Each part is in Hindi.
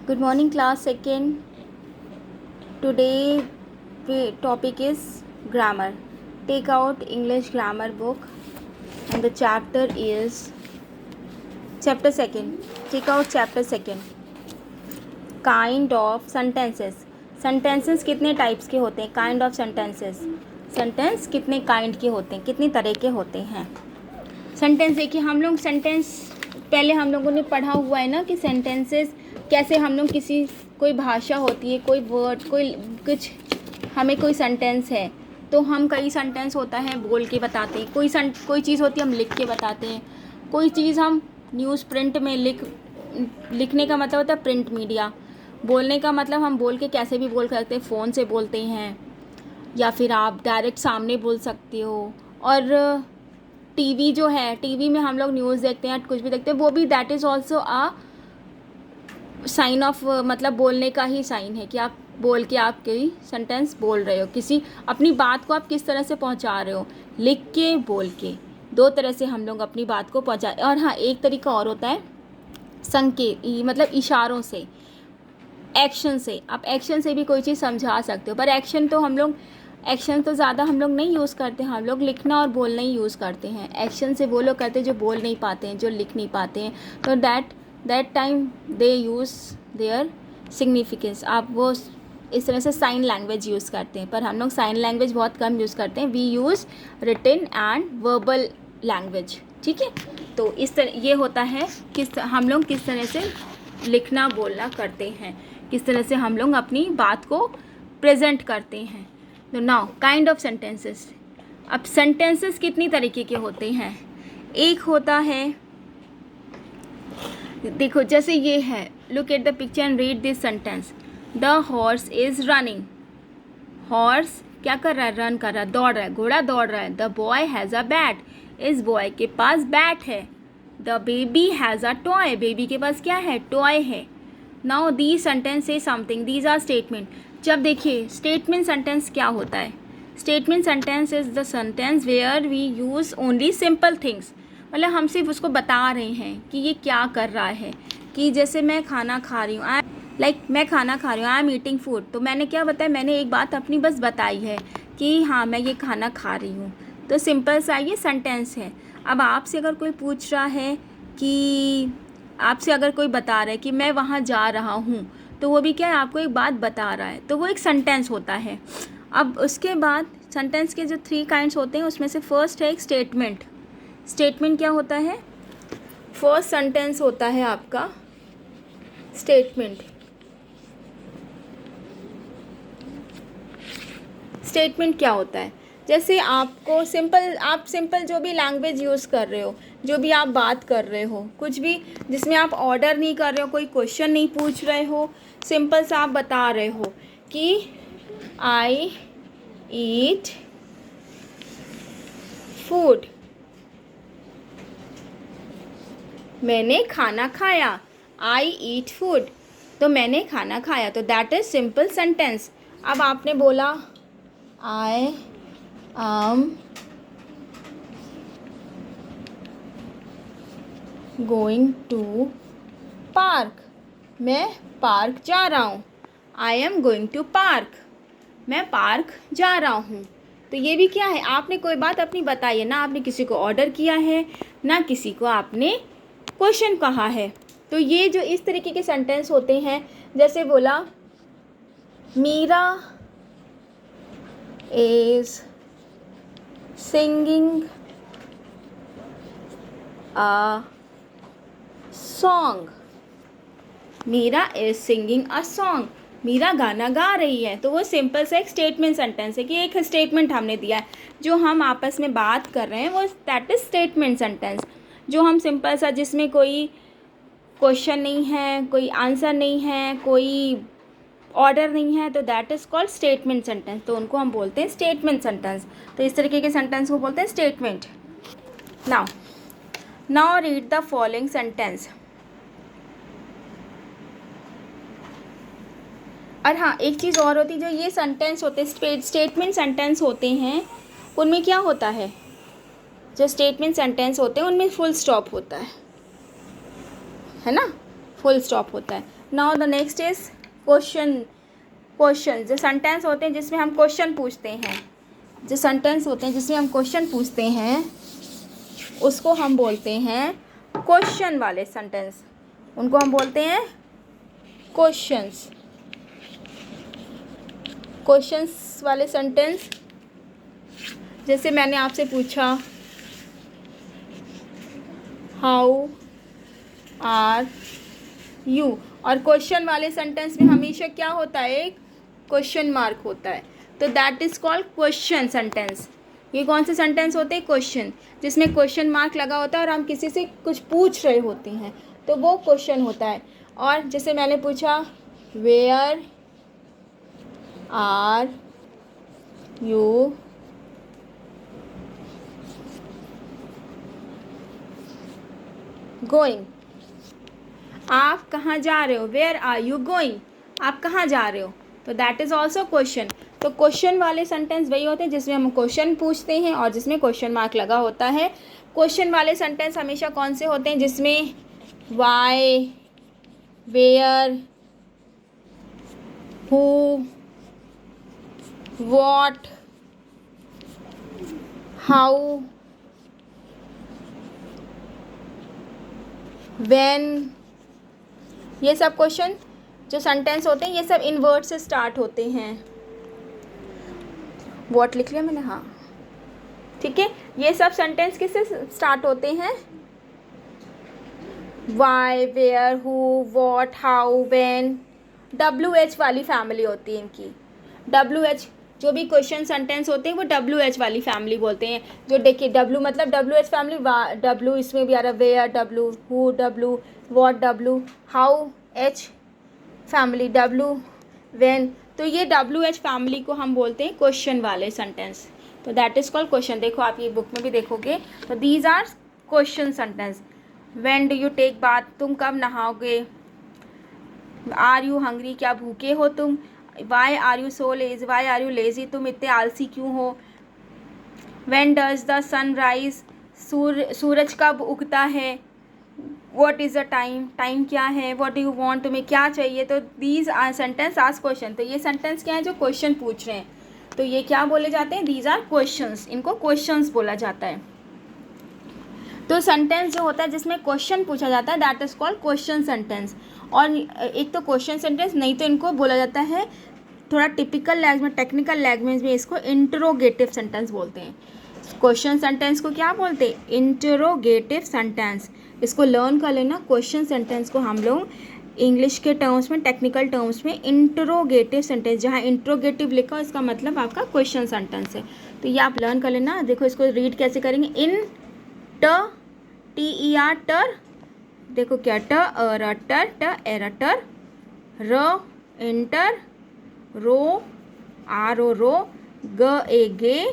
Good morning, class second. Today, topic is grammar. Take out English grammar book, and the chapter is chapter second. Take out chapter second. Kind of sentences. Sentences कितने टाइप्स के होते हैं? Kind of sentences. सेंटेंस कितने काइंड के होते हैं, कितने तरह के होते हैं? सेंटेंस देखिए, हम लोग सेंटेंस पहले हम लोगों ने पढ़ा हुआ है ना कि सेंटेंसेस कैसे हम लोग किसी कोई भाषा होती है, कोई वर्ड, कोई कुछ, हमें कोई सेंटेंस है तो हम कई सेंटेंस होता है बोल के बताते हैं, कोई चीज़ होती है हम लिख के बताते हैं, कोई चीज़ हम न्यूज़ प्रिंट में लिखने का मतलब होता है प्रिंट मीडिया, बोलने का मतलब हम बोल के कैसे भी बोल सकते हैं, फ़ोन से बोलते हैं या फिर आप डायरेक्ट सामने बोल सकते हो। और टीवी जो है, टीवी में हम लोग न्यूज़ देखते हैं, कुछ भी देखते हैं, वो भी that is also a sign off, मतलब बोलने का ही साइन है कि आप बोल के आप कोई सेंटेंस बोल रहे हो, किसी अपनी बात को आप किस तरह से पहुंचा रहे हो, लिख के, बोल के, दो तरह से हम लोग अपनी बात को पहुंचा। और हाँ, एक तरीका और होता है संकेत, मतलब इशारों से, एक्शन से। आप एक्शन से भी कोई चीज़ समझा सकते हो, पर एक्शन तो ज़्यादा हम लोग नहीं यूज़ करते, हम लोग लिखना और बोलना ही यूज़ करते हैं। एक्शन से वो लोग करते हैं जो बोल नहीं पाते हैं, जो लिख नहीं पाते हैं, तो that time they use their significance. आप वो इस तरह से साइन लैंग्वेज यूज़ करते हैं, पर हम लोग साइन लैंग्वेज बहुत कम यूज़ करते हैं। We use written and verbal language, ठीक है। तो इस तरह ये होता है हम लोग किस तरह से लिखना बोलना करते हैं, किस तरह से हम लोग अपनी बात को प्रेजेंट करते हैं। तो नाउ काइंड ऑफ सेंटेंसेस। अब सेंटेंसेस कितनी तरीके के होते हैं? एक होता है, देखो जैसे ये है, look at the picture and read this sentence. The horse is running. Horse क्या कर रहा है? रन कर रहा है, दौड़ रहा है, घोड़ा दौड़ रहा है। The boy has a bat. इस बॉय के पास बैट है। The baby has a toy. Baby के पास क्या है? टॉय है। Now the sentence say something, these are statement. जब देखिए स्टेटमेंट सेंटेंस क्या होता है? Statement sentence is the sentence where we use only simple things. मतलब हम सिर्फ उसको बता रहे हैं कि ये क्या कर रहा है, कि जैसे मैं खाना खा रही हूँ, मैं खाना खा रही हूँ, आई एम ईटिंग फूड। तो मैंने क्या बताया? मैंने एक बात अपनी बस बताई है कि हाँ मैं ये खाना खा रही हूँ। तो सिंपल सा ये सेंटेंस है। अब आपसे अगर कोई पूछ रहा है कि आपसे अगर कोई बता रहा है कि मैं वहाँ जा रहा हूँ, तो वो भी क्या है? आपको एक बात बता रहा है, तो वो एक सेंटेंस होता है। अब उसके बाद सेंटेंस के जो 3 काइंड्स होते हैं उसमें से फर्स्ट है एक स्टेटमेंट। स्टेटमेंट क्या होता है? फर्स्ट सेंटेंस होता है आपका स्टेटमेंट। स्टेटमेंट क्या होता है? जैसे आपको आप सिंपल जो भी लैंग्वेज यूज़ कर रहे हो, जो भी आप बात कर रहे हो, कुछ भी जिसमें आप ऑर्डर नहीं कर रहे हो, कोई क्वेश्चन नहीं पूछ रहे हो, सिंपल सा आप बता रहे हो कि आई ईट फूड। मैंने खाना खाया। आई ईट फूड। तो मैंने खाना खाया, तो दैट इज सिंपल सेंटेंस। अब आपने बोला I am going to park. मैं पार्क जा रहा हूँ। I am going to park. मैं पार्क जा रहा हूँ। तो ये भी क्या है? आपने कोई बात अपनी बताई है ना, आपने किसी को ऑर्डर किया है, ना किसी को आपने क्वेश्चन कहा है। तो ये जो इस तरीके के सेंटेंस होते हैं, जैसे बोला Meera is singing a song. Meera is singing a song. Meera गाना गा रही है। तो वो सिंपल सा एक स्टेटमेंट सेंटेंस है कि एक स्टेटमेंट हमने दिया है, जो हम आपस में बात कर रहे हैं, वो दैट इज स्टेटमेंट सेंटेंस। जो हम सिंपल सा, जिसमें कोई क्वेश्चन नहीं है, कोई आंसर नहीं है, कोई ऑर्डर नहीं है, तो that is called statement sentence. तो उनको हम बोलते हैं स्टेटमेंट सेंटेंस। तो इस तरीके के सेंटेंस को बोलते हैं statement. Now read the following sentence. और हाँ, एक चीज़ और होती है, जो ये सेंटेंस होते हैं स्टेटमेंट सेंटेंस होते हैं, उनमें क्या होता है? जो स्टेटमेंट सेंटेंस होते हैं उनमें फुल स्टॉप होता है ना? फुल स्टॉप होता है। Now the next is question जो सेंटेंस होते हैं जिसमें हम क्वेश्चन पूछते हैं, जो सेंटेंस होते हैं जिसमें हम क्वेश्चन पूछते हैं उसको हम बोलते हैं क्वेश्चन वाले सेंटेंस, उनको हम बोलते हैं क्वेश्चंस वाले सेंटेंस। जैसे मैंने आपसे पूछा हाउ आर यू, और क्वेश्चन वाले सेंटेंस में हमेशा क्या होता है, एक क्वेश्चन मार्क होता है, तो that is called question sentence. ये कौन से सेंटेंस होते हैं, क्वेश्चन, जिसमें क्वेश्चन मार्क लगा होता है और हम किसी से कुछ पूछ रहे होते हैं तो वो क्वेश्चन होता है। और जैसे मैंने पूछा वेयर आर यू गोइंग, आप कहाँ जा रहे हो, वेयर आर यू गोइंग, आप कहाँ जा रहे हो, तो दैट इज़ ऑल्सो क्वेश्चन। तो क्वेश्चन वाले सेंटेंस वही होते हैं जिसमें हम क्वेश्चन पूछते हैं और जिसमें क्वेश्चन मार्क लगा होता है। क्वेश्चन वाले सेंटेंस हमेशा कौन से होते हैं, जिसमें why, where, who, what, how, when, ये सब क्वेश्चन जो सेंटेंस होते हैं ये सब इन वर्ड से स्टार्ट होते हैं। व्हाट लिख लिया मैंने, हाँ ठीक है। ये सब सेंटेंस किससे स्टार्ट होते हैं, why, where, who, what, how, when, WH वाली फैमिली होती है इनकी। WH जो भी क्वेश्चन सेंटेंस होते हैं वो WH वाली फैमिली बोलते हैं। जो देखिए W मतलब WH फैमिली, W इसमें भी आ रहा है, where W, who W, what W, how H family W, when, तो ये WH फैमिली को हम बोलते हैं क्वेश्चन वाले सेंटेंस, तो दैट इज़ कॉल्ड क्वेश्चन। देखो आप ये बुक में भी देखोगे, तो these are question sentence. When do you take bath, तुम कब नहाओगे, आर यू हंग्री, क्या भूखे हो तुम, why are you so lazy, why are you lazy, तुम इतने आलसी क्यों हो, when does the sun rise, सूरज कब उगता है, what is the time, time क्या है, व्हाट डू यू वांट, तुम्हें क्या चाहिए, तो these are sentence ask question. तो ये सेंटेंस क्या है, जो क्वेश्चन पूछ रहे हैं, तो ये क्या बोले जाते हैं, दीज आर क्वेश्चंस, इनको क्वेश्चंस बोला जाता है। तो सेंटेंस जो होता है जिसमें क्वेश्चन पूछा जाता है that is called question sentence. और एक तो क्वेश्चन सेंटेंस, नहीं तो इनको बोला जाता है थोड़ा टिपिकल लैंग्वेज में, टेक्निकल लैंग्वेज में इसको इंटरोगेटिव सेंटेंस बोलते हैं। क्वेश्चन सेंटेंस को क्या बोलते हैं, इंटरोगेटिव सेंटेंस। इसको लर्न कर लेना, क्वेश्चन सेंटेंस को हम लोग इंग्लिश के टर्म्स में, टेक्निकल टर्म्स में इंटरोगेटिव सेंटेंस, जहाँ इंटरोगेटिव लिखा हो इसका मतलब आपका क्वेश्चन सेंटेंस है, तो ये आप लर्न कर लेना। देखो इसको रीड कैसे करेंगे, इन TER टर, देखो क्या टर टर, र इंटर, रो RO रो, गे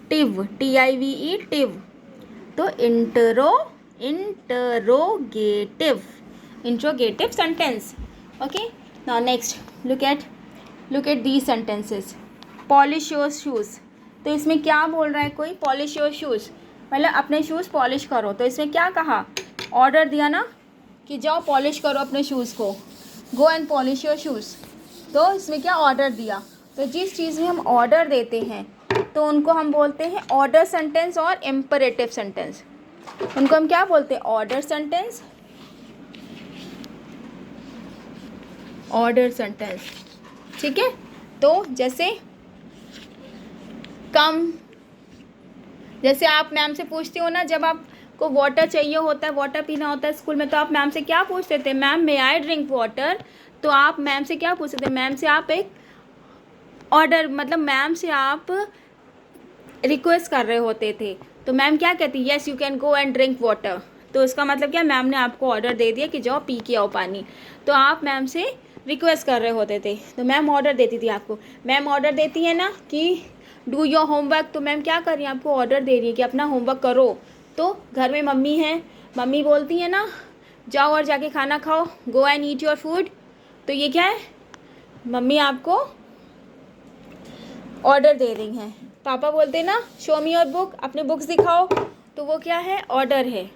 टिव TIVE टिव, तो interrogative sentence. Okay, now next look at these sentences. Polish your shoes, तो इसमें क्या बोल रहा है कोई, पॉलिश योर शूज़ मतलब अपने शूज़ पॉलिश करो, तो इसमें क्या कहा, ऑर्डर दिया ना कि जाओ पॉलिश करो अपने शूज़ को, go and polish your shoes, तो इसमें क्या ऑर्डर दिया। तो जिस चीज़ में हम ऑर्डर देते हैं तो उनको हम बोलते हैं ऑर्डर सेंटेंस और इम्परेटिव सेंटेंस। उनको हम क्या बोलते हैं, ऑर्डर सेंटेंस, ऑर्डर सेंटेंस, ठीक है। तो जैसे कम, जैसे आप मैम से पूछते हो ना, जब आपको वाटर चाहिए होता है, वाटर पीना होता है स्कूल में, तो आप मैम से क्या पूछते थे, ma'am may I drink water, तो आप मैम से क्या पूछते थे, मैम से आप एक ऑर्डर मतलब मैम से आप रिक्वेस्ट कर रहे होते थे, तो मैम क्या कहती, yes you can go and drink water, तो इसका मतलब क्या, मैम ने आपको ऑर्डर दे दिया कि जाओ पी के आओ पानी, तो आप मैम से रिक्वेस्ट कर रहे होते थे, तो मैम ऑर्डर देती थी आपको। मैम ऑर्डर देती है ना कि डू योर होमवर्क, तो मैम क्या कर रही है, आपको ऑर्डर दे रही है कि अपना होमवर्क करो। तो घर में मम्मी है, मम्मी बोलती है ना जाओ और जाके खाना खाओ, go and eat your food, तो ये क्या है, मम्मी आपको ऑर्डर दे रही हैं। पापा बोलते हैं ना शो मी योर बुक, अपने बुक्स दिखाओ, तो वो क्या है, ऑर्डर है।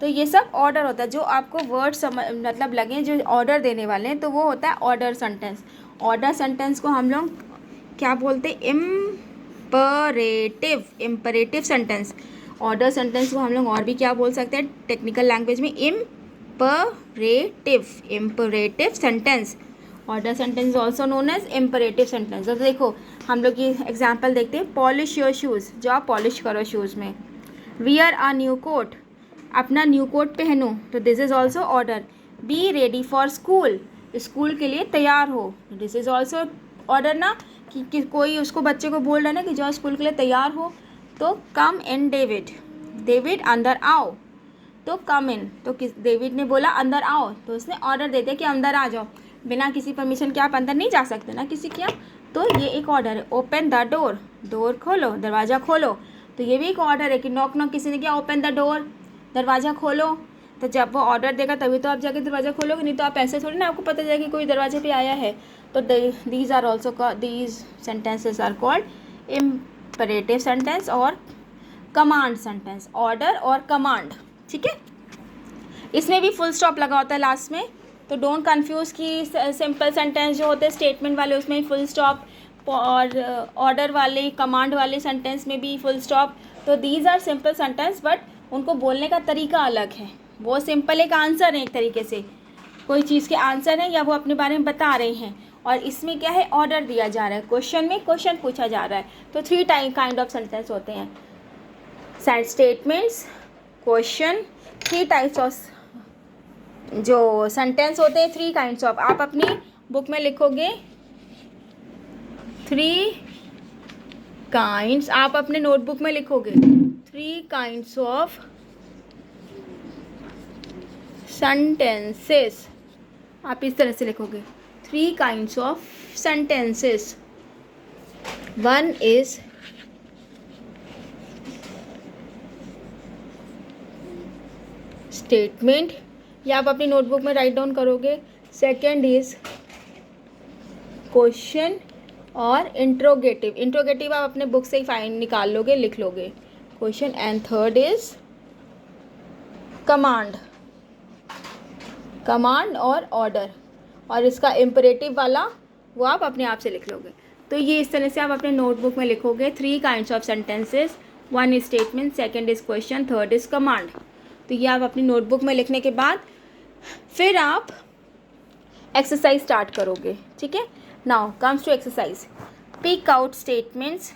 तो ये सब ऑर्डर होता है, जो आपको वर्ड मतलब लगे जो ऑर्डर देने वाले हैं, तो वो होता है ऑर्डर सेंटेंस। ऑर्डर सेंटेंस को हम लोग क्या बोलते हैं? Imperative sentence. ऑर्डर सेंटेंस को हम लोग और भी क्या बोल सकते हैं टेक्निकल लैंग्वेज में? Imperative sentence. Order sentence also known as imperative sentence. तो देखो हम लोग ये एग्जाम्पल देखते हैं। पॉलिश योर शूज़, जो आप पॉलिश करो शूज़ में। वियर अ न्यू कोट, अपना न्यू कोट पहनो, तो this is also order. Be ready for school, school के लिए तैयार हो, दिस इज़ ऑल्सो ऑर्डर ना, कि कोई उसको बच्चे को बोल रहा है ना कि जाओ स्कूल के लिए तैयार हो। तो कम इन डेविड, डेविड अंदर आओ, तो कम इन, तो डेविड ने बोला अंदर आओ, तो उसने ऑर्डर दे दिया कि अंदर आ जाओ। बिना किसी परमिशन के आप अंदर नहीं जा सकते ना किसी के यहाँ, तो ये एक ऑर्डर है। ओपन द डोर, डोर खोलो, दरवाज़ा खोलो, तो ये भी एक ऑर्डर है कि नॉक नॉक किसी ने किया, ओपन द डोर, दरवाज़ा खोलो। तो जब वो ऑर्डर देगा तभी तो आप जाके दरवाज़ा खोलोगे, नहीं तो आप ऐसे थोड़ी ना आपको पता चलेगा कि कोई दरवाजे पे आया है। तो these are also these sentences are called imperative sentence और कमांड सेंटेंस। ऑर्डर और कमांड, ठीक है। इसमें भी फुल स्टॉप लगा होता है लास्ट में, तो डोंट कंफ्यूज कि सिंपल सेंटेंस जो होते हैं स्टेटमेंट वाले उसमें फुल स्टॉप, और ऑर्डर वाले कमांड वाले सेंटेंस में भी फुल स्टॉप। तो these are simple sentence, but उनको बोलने का तरीका अलग है। वो सिंपल एक आंसर है, एक तरीके से कोई चीज़ के आंसर है या वो अपने बारे में बता रहे हैं, और इसमें क्या है? ऑर्डर दिया जा रहा है, क्वेश्चन में क्वेश्चन पूछा जा रहा है। तो 3 काइंड ऑफ सेंटेंस होते हैं, स्टेटमेंट्स, क्वेश्चन, 3 टाइप्स ऑफ जो सेंटेंस होते हैं, 3 काइंड्स ऑफ। आप अपनी बुक में लिखोगे 3 काइंड्स, आप अपने नोटबुक में लिखोगे 3 काइंड्स ऑफ सेंटेंसेस। आप इस तरह से लिखोगे 3 kinds of sentences. 1 is statement, या आप अपनी नोटबुक में राइट डाउन करोगे। सेकेंड इज क्वेश्चन और इंट्रोगेटिव, इंट्रोगेटिव आप अपने बुक से ही फाइंड निकाल लोगे, लिख लोगे question. And third is command, command और ऑर्डर, और इसका इम्परेटिव वाला वो आप अपने आप से लिख लोगे। तो ये इस तरह से आप अपने नोटबुक में लिखोगे 3 kinds of sentences. 1 is statement, second is question, third is command. तो ये आप अपनी नोटबुक में लिखने के बाद फिर आप एक्सरसाइज स्टार्ट करोगे, ठीक है। Now comes to exercise. Pick out statements,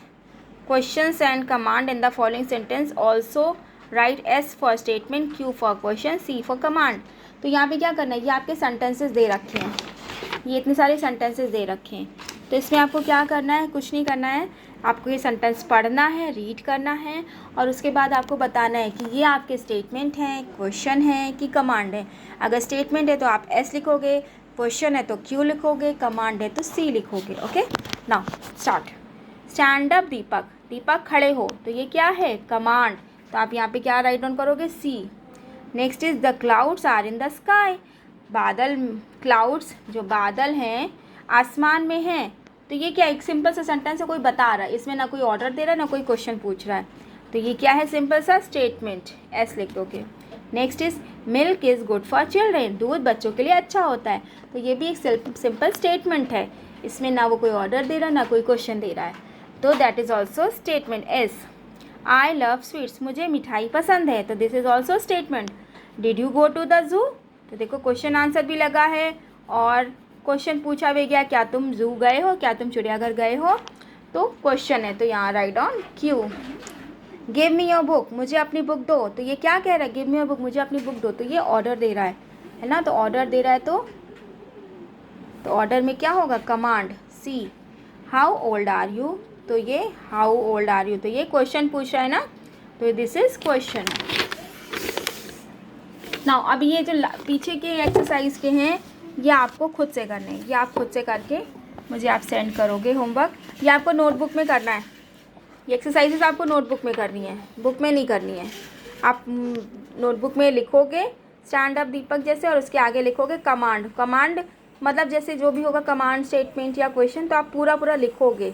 questions and command in the following sentence. Also write S for statement, Q for question, C for command. तो यहाँ पे क्या करना है, ये आपके सेंटेंसेस दे रखे हैं, ये इतने सारे सेंटेंसेस दे रखे हैं। तो इसमें आपको क्या करना है? कुछ नहीं करना है, आपको ये सेंटेंस पढ़ना है, रीड करना है, और उसके बाद आपको बताना है कि ये आपके स्टेटमेंट हैं, क्वेश्चन है कि कमांड है। अगर स्टेटमेंट है तो आप एस लिखोगे, क्वेश्चन है तो क्यू लिखोगे, कमांड है तो सी लिखोगे। Okay, now start. Stand up Deepak, Deepak खड़े हो, तो ये क्या है? कमांड। तो आप यहाँ पे क्या राइट डाउन करोगे? C. Next is the clouds are in the sky, बादल, क्लाउड्स जो बादल हैं आसमान में हैं। तो ये क्या, एक सिंपल सा सेंटेंस है, कोई बता रहा है, इसमें ना कोई ऑर्डर दे रहा है ना कोई क्वेश्चन पूछ रहा है। तो ये क्या है? सिंपल सा स्टेटमेंट, एस लिख दोगे। Next is milk is good for children, दूध बच्चों के लिए अच्छा होता है। तो ये भी एक सिंपल स्टेटमेंट है, इसमें ना वो कोई ऑर्डर दे रहा है ना कोई क्वेश्चन दे रहा है, तो that is also statement, S. I love sweets, मुझे मिठाई पसंद है, तो this is also statement. Did you go to the zoo, तो देखो क्वेश्चन आंसर भी लगा है और क्वेश्चन पूछा भी गया, क्या तुम जू गए हो, क्या तुम चिड़ियाघर गए हो, तो क्वेश्चन है, तो यहाँ right on Q. Give me your book, मुझे अपनी बुक दो, तो ये क्या कह रहा है? गिव मी योर बुक, मुझे अपनी बुक दो, तो ये ऑर्डर दे रहा है ना, तो ऑर्डर दे रहा है तो ऑर्डर में क्या होगा? Command, C. How old are you, तो ये हाउ ओल्ड आर यू, तो ये क्वेश्चन पूछ रहा है ना, तो दिस इज क्वेश्चन। नाउ अब ये जो पीछे के एक्सरसाइज के हैं ये आपको खुद से करने हैं, ये आप खुद से करके मुझे आप सेंड करोगे होमवर्क। ये आपको नोटबुक में करना है, ये एक्सरसाइजेस आपको नोटबुक में करनी है, बुक में नहीं करनी है। आप नोटबुक में लिखोगे स्टैंड अप दीपक जैसे, और उसके आगे लिखोगे कमांड। कमांड मतलब जैसे जो भी होगा कमांड, स्टेटमेंट या क्वेश्चन, तो आप पूरा पूरा लिखोगे।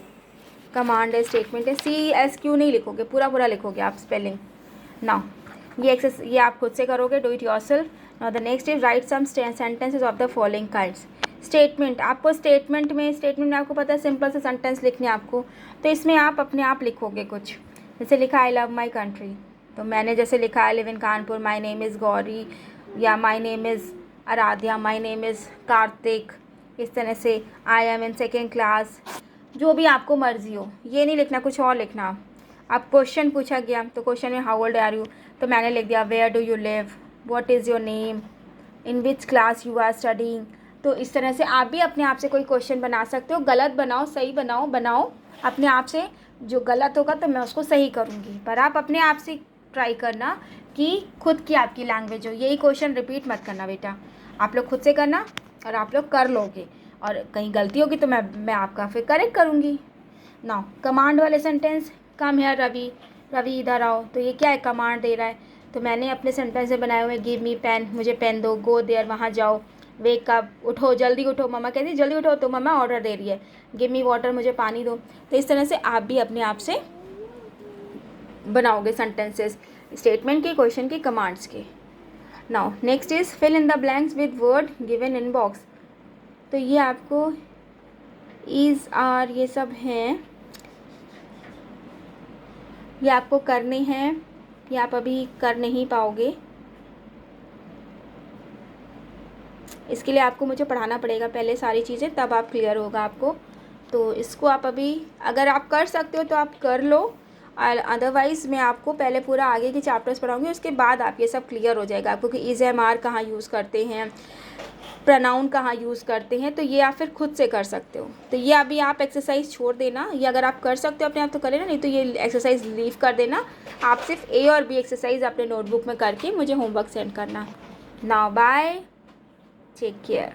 कमांड है, स्टेटमेंट है, सी एस क्यू नहीं लिखोगे, पूरा पूरा लिखोगे आप स्पेलिंग। नाउ ये आप खुद से करोगे, do it yourself. Now the next is write some sentences of the following kinds. Statement statement में आपको पता है सिंपल से सेंटेंस लिखने आपको, तो इसमें आप अपने आप लिखोगे कुछ. जैसे लिखा आई लव माई कंट्री, तो मैंने जैसे लिखा I live in Kanpur, my name is Gauri, या my name is Aaradhya, my name is Kartik. इस तरह से I am in second class, जो भी आपको मर्जी हो. ये नहीं लिखना, कुछ और लिखना. अब क्वेश्चन पूछा गया तो क्वेश्चन में हाउ ओल्ड आर यू, तो मैंने लिख दिया where do you live, what is your name, in which class you are studying. तो इस तरह से आप भी अपने आप से कोई क्वेश्चन बना सकते हो. गलत बनाओ, सही बनाओ अपने आप से. जो गलत होगा तो मैं उसको सही करूँगी, पर आप अपने आप से ट्राई करना कि खुद की आपकी लैंग्वेज हो. यही क्वेश्चन रिपीट मत करना बेटा, आप लोग खुद से करना और आप लोग कर लोगे. और कहीं गलती होगी तो मैं आपका फिर करेक्ट करूँगी. नाउ कमांड वाले सेंटेंस, कम है रवि, रवि इधर आओ. तो ये क्या है, कमांड दे रहा है. तो मैंने अपने सेंटेंस में बनाए हुए गिव मी पेन, मुझे पेन दो, गो देयर, वहाँ जाओ, वेक अप, उठो, जल्दी उठो, मम्मा कहती है जल्दी उठो, तो मम्मा ऑर्डर दे रही है, गिव मी वाटर, मुझे पानी दो. तो इस तरह से आप भी अपने आप से बनाओगे सेंटेंसेस, स्टेटमेंट के, क्वेश्चन के, कमांड्स के. Now next is fill in the blanks with word given in box. तो ये आपको इज़, आर, ये सब हैं, ये आपको करने हैं, ये आप अभी कर नहीं पाओगे. इसके लिए आपको मुझे पढ़ाना पड़ेगा पहले सारी चीज़ें, तब आप क्लियर होगा आपको. तो इसको आप अभी अगर आप कर सकते हो तो आप कर लो, और अदरवाइज़ मैं आपको पहले पूरा आगे के चैप्टर्स पढ़ाऊँगी, उसके बाद आप ये सब क्लियर हो जाएगा आपको कि इज़, एम, आर कहाँ यूज़ करते हैं, प्रोनाउन कहाँ यूज़ करते हैं. तो ये आप फिर खुद से कर सकते हो. तो ये अभी आप एक्सरसाइज छोड़ देना, ये अगर आप कर सकते हो अपने आप तो करें ना, नहीं तो ये एक्सरसाइज लीव कर देना. आप सिर्फ ए और बी एक्सरसाइज अपने नोटबुक में करके मुझे होमवर्क सेंड करना. Now bye, take care.